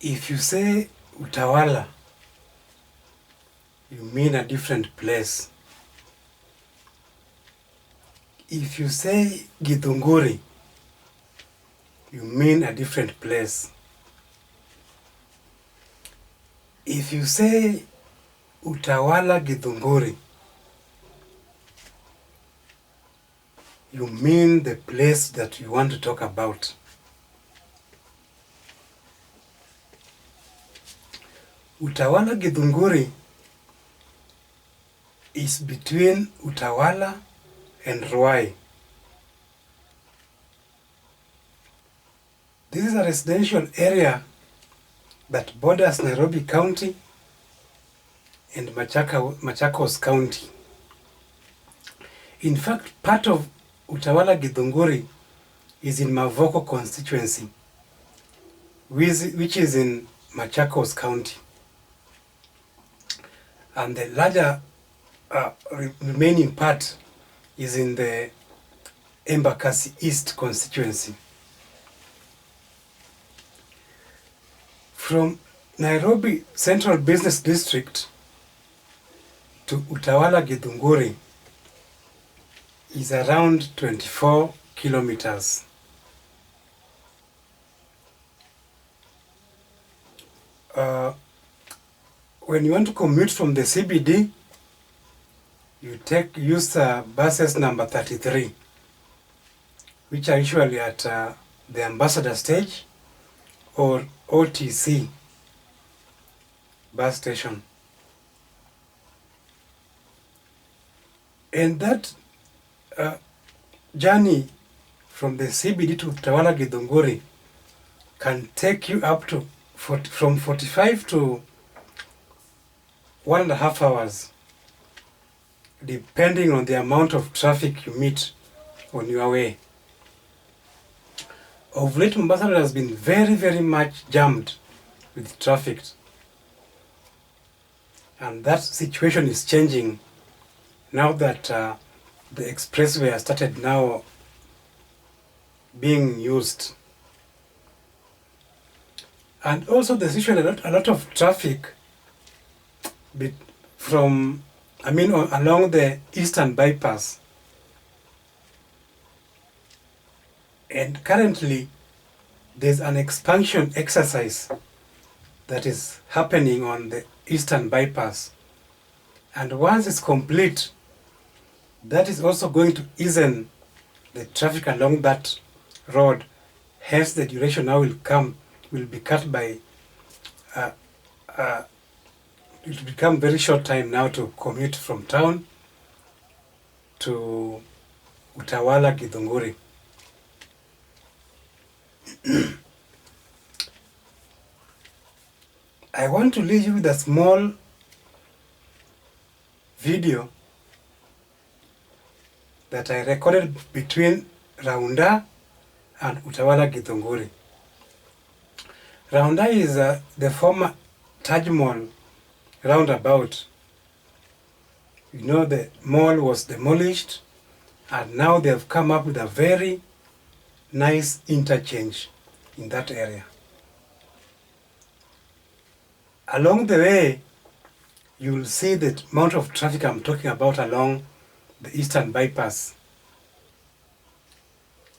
If you say Utawala, you mean a different place. If you say Githunguri, you mean a different place. If you say Utawala Githunguri, you mean the place that you want to talk about. Utawala Githunguri is between Utawala and Ruai. This is a residential area that borders Nairobi County and Machakos County. In fact, part of Utawala Githunguri is in Mavoko constituency, which is in Machakos County. And the larger remaining part is in the Embakasi East constituency. From Nairobi Central Business District to Utawala Githunguri is around 24 kilometers. When you want to commute from the CBD, you use buses number 33, which are usually at the Ambassador stage or OTC bus station. And that journey from the CBD to Utawala Githunguri can take you up to from 45 to 1.5 hours, depending on the amount of traffic you meet on your way. Of late, Mombasa has been very, very much jammed with traffic. And that situation is changing now that the expressway has started now being used. And also there's usually a lot of traffic along the Eastern Bypass. And currently, there's an expansion exercise that is happening on the Eastern Bypass. And once it's complete, that is also going to ease the traffic along that road. Hence, the duration now will be cut by, it will become very short time now to commute from town to Utawala Githunguri. I want to leave you with a small video that I recorded between Raunda and Utawala Githunguri. Raunda is the former Taj Mall roundabout. You know, the mall was demolished and now they have come up with a very nice interchange in that area. Along the way, you will see the amount of traffic I'm talking about along the Eastern Bypass.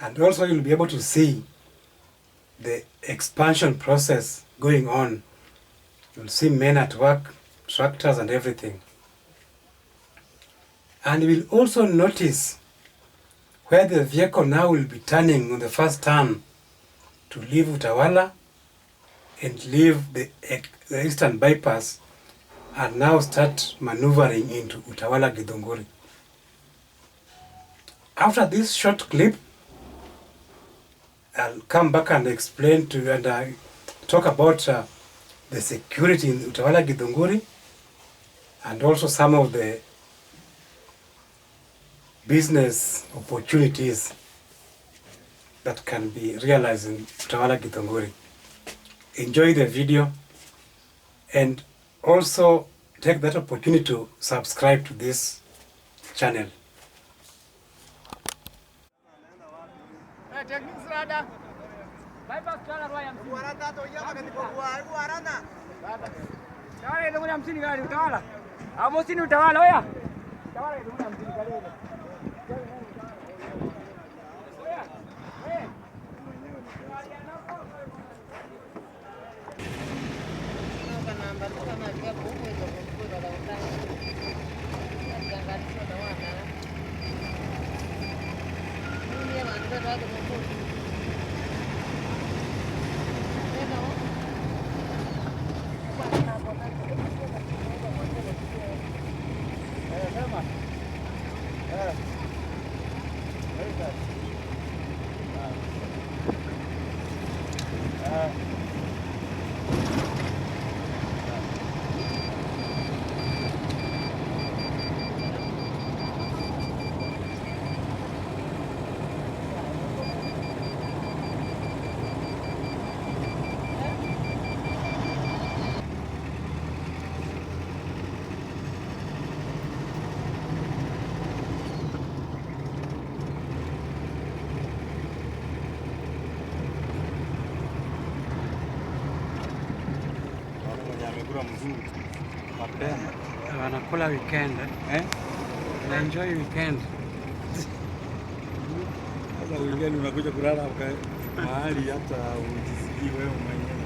And also you'll be able to see the expansion process going on. You'll see men at work, tractors and everything. And you will also notice where the vehicle now will be turning on the first turn to leave Utawala and leave the Eastern Bypass and now start maneuvering into Utawala Githunguri. After this short clip, I'll come back and explain to you and talk about the security in Utawala Githunguri and also some of the business opportunities that can be realized in Utawala Githunguri. Enjoy the video and also take that opportunity to subscribe to this channel. Bypass Utawala Roy 50. Utawala ndio 50 gari Utawala. Hapo si Utawala oya. Utawala ndio 50 gari. Mzuri mapema wanakula weekend na enjoy weekend. Sasa weekend unakuja kulala mahali hata ujisikii wewe mwenyewe.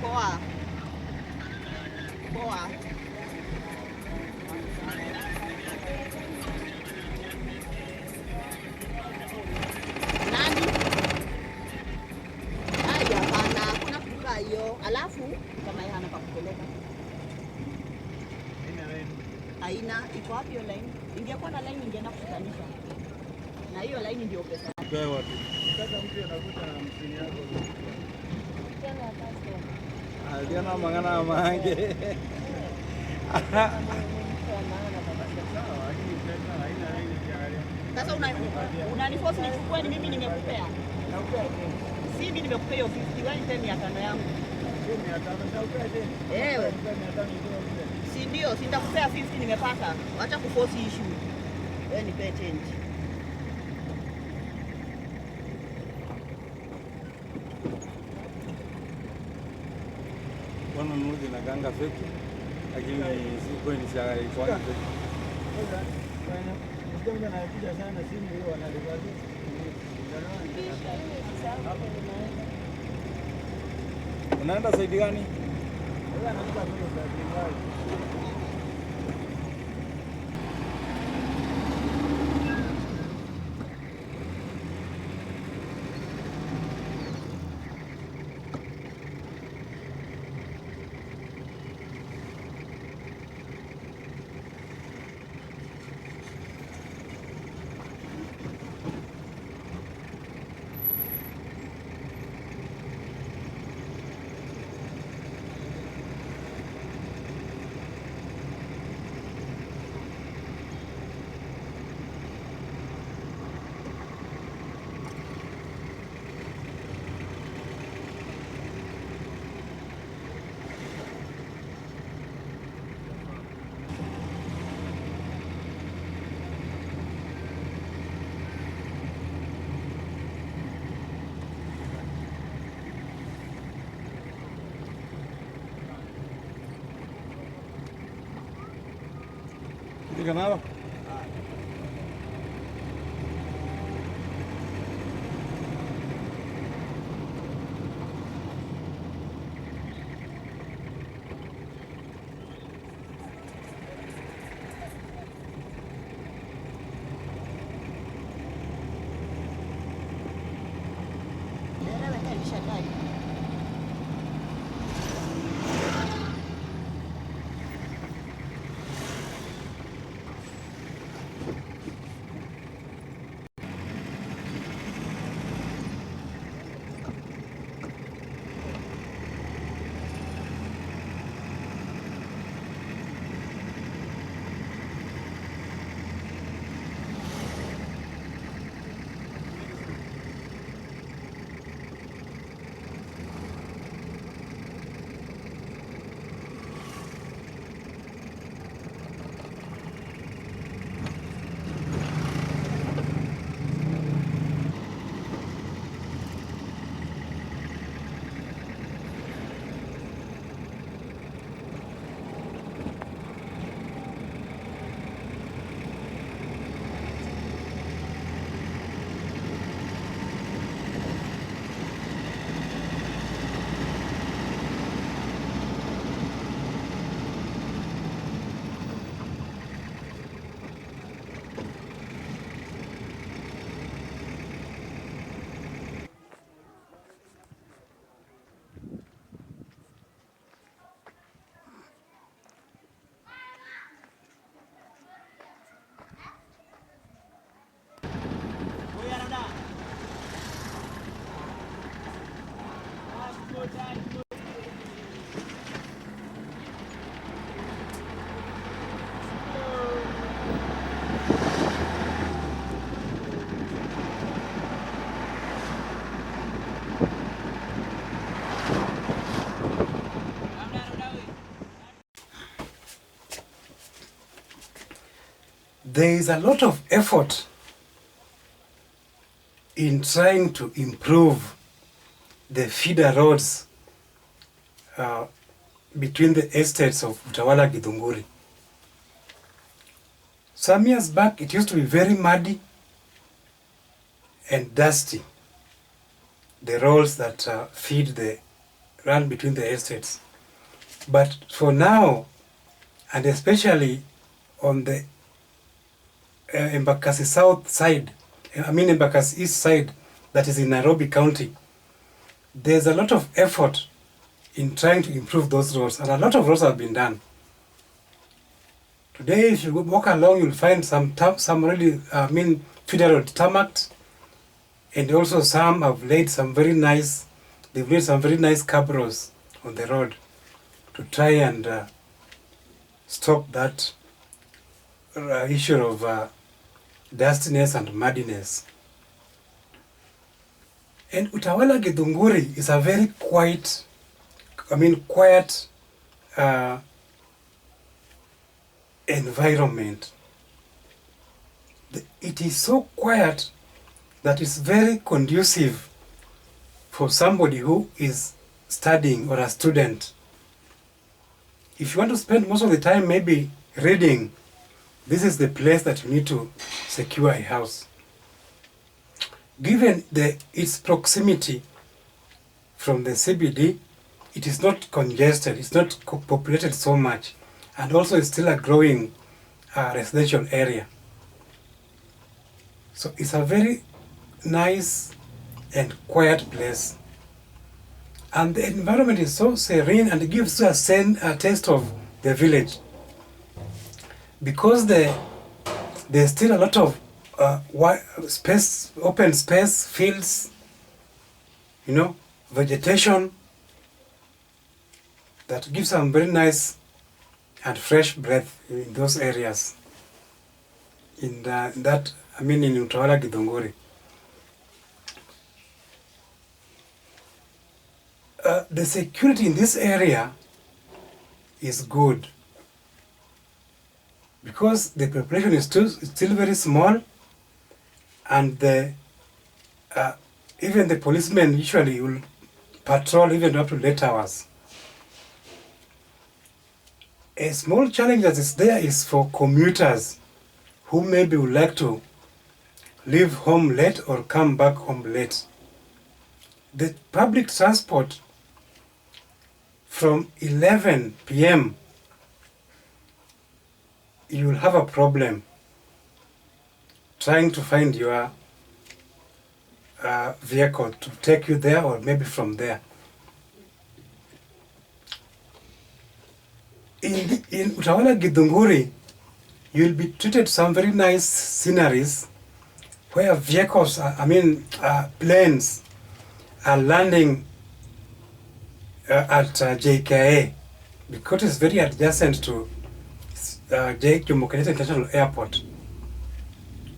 Poa. Poa. Nani? Haya, hapana, hakuna kukaa hiyo. Alafu kama yeye hana pa kupeleka. Haina, iko wapi hiyo line? Ingekuwa na line ingeenda kushikanisha. Na hiyo line ndio pesa. Kwa wapi? Sasa mtu anakuta 50 yako. Aliana mangana mange. Sasa unaniforce nichukue, ni mimi nimekupea. Si mimi nimekupea hiyo 50, wewe nipe 500 yangu. 500 ewe. Si ndio, si nitakupea 50 nimepata. Acha kuforce issue. Wewe nipe change. Bwana mmoja na ganga feki. Lakini si kweli si kwa feki. Ndio anakuja sana simu hiyo analivalia. Unaenda saidi gani? Wewe anakuja kwa saidi gani? Diga nada. There is a lot of effort in trying to improve the feeder roads between the estates of Utawala Githunguri. Some years back, it used to be very muddy and dusty, the roads that feed the run between the estates. But for now, and especially on the Embakasi south side, Embakasi east side, that is in Nairobi County, there's a lot of effort in trying to improve those roads, and a lot of roads have been done. Today, if you walk along, you'll find some really, feeder road tarmacked, and also some have laid some very nice, they've laid some very nice curb roads on the road to try and stop that issue of dustiness and muddiness. And Utawala Githunguri is a very quiet environment. It is so quiet that it's very conducive for somebody who is studying or a student. If you want to spend most of the time maybe reading, this is the place that you need to secure a house. Given its proximity from the CBD, it is not congested, it's not populated so much, and also it's still a growing residential area. So it's a very nice and quiet place. And the environment is so serene, and it gives you a taste of the village. Because there's still a lot of space, open space, fields, vegetation that gives some very nice and fresh breath in those areas. In Utawala Githunguri. The security in this area is good because the population is still very small, and even the policemen usually will patrol even up to late hours. A small challenge that is there is for commuters who maybe would like to leave home late or come back home late. The public transport from 11 p.m. you will have a problem trying to find your vehicle to take you there or maybe from there. In Utawala Githunguri, you'll be treated some very nice sceneries where vehicles, planes are landing at JKA because it's very adjacent to Jomo Kenyatta International Airport.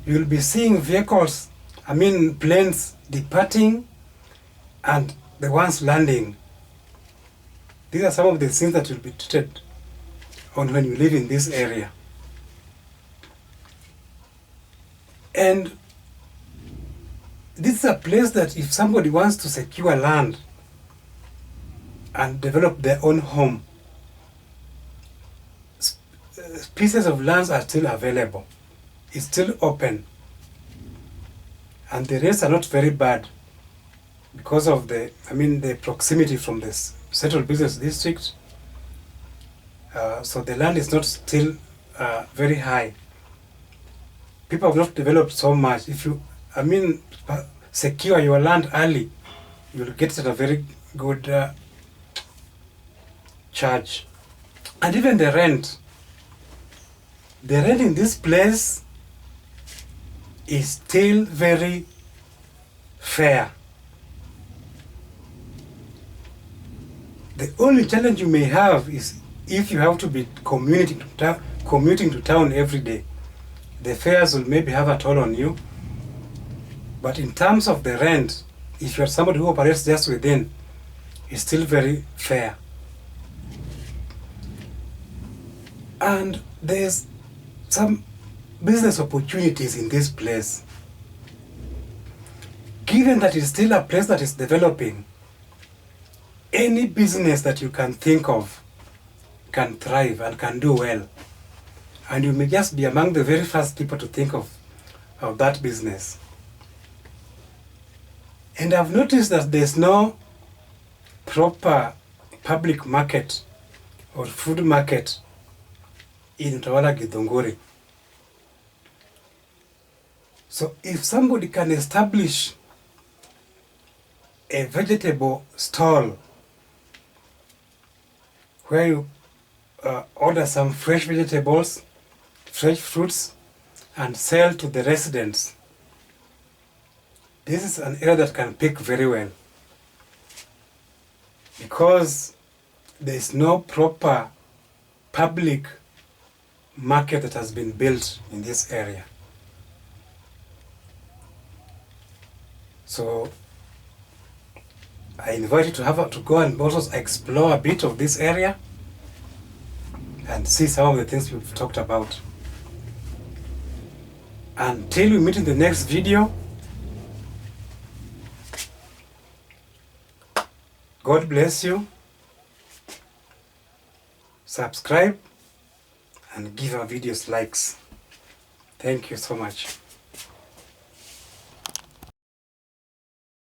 You'll be seeing vehicles, planes departing and the ones landing. These are some of the things that you'll be treated on when you live in this area. And this is a place that if somebody wants to secure land and develop their own home, pieces of lands are still available. It's still open. And the rates are not very bad because of the proximity from the central business district. So the land is not still very high. People have not developed so much. If you, secure your land early, you'll get it at a very good charge. And even the rent in this place is still very fair. The only challenge you may have is if you have to be commuting to town every day. The fares will maybe have a toll on you. But in terms of the rent, if you're somebody who operates just within, it's still very fair. And there's some business opportunities in this place. Given that it's still a place that is developing, any business that you can think of can thrive and can do well. And you may just be among the very first people to think of that business. And I've noticed that there's no proper public market or food market in Utawala Githunguri. So if somebody can establish a vegetable stall where you order some fresh vegetables, fresh fruits, and sell to the residents, this is an area that can pick very well, because there is no proper public market that has been built in this area. So I invite you to go and also explore a bit of this area and see some of the things we've talked about. Until we meet in the next video, God bless you. Subscribe and give our videos likes. Thank you so much.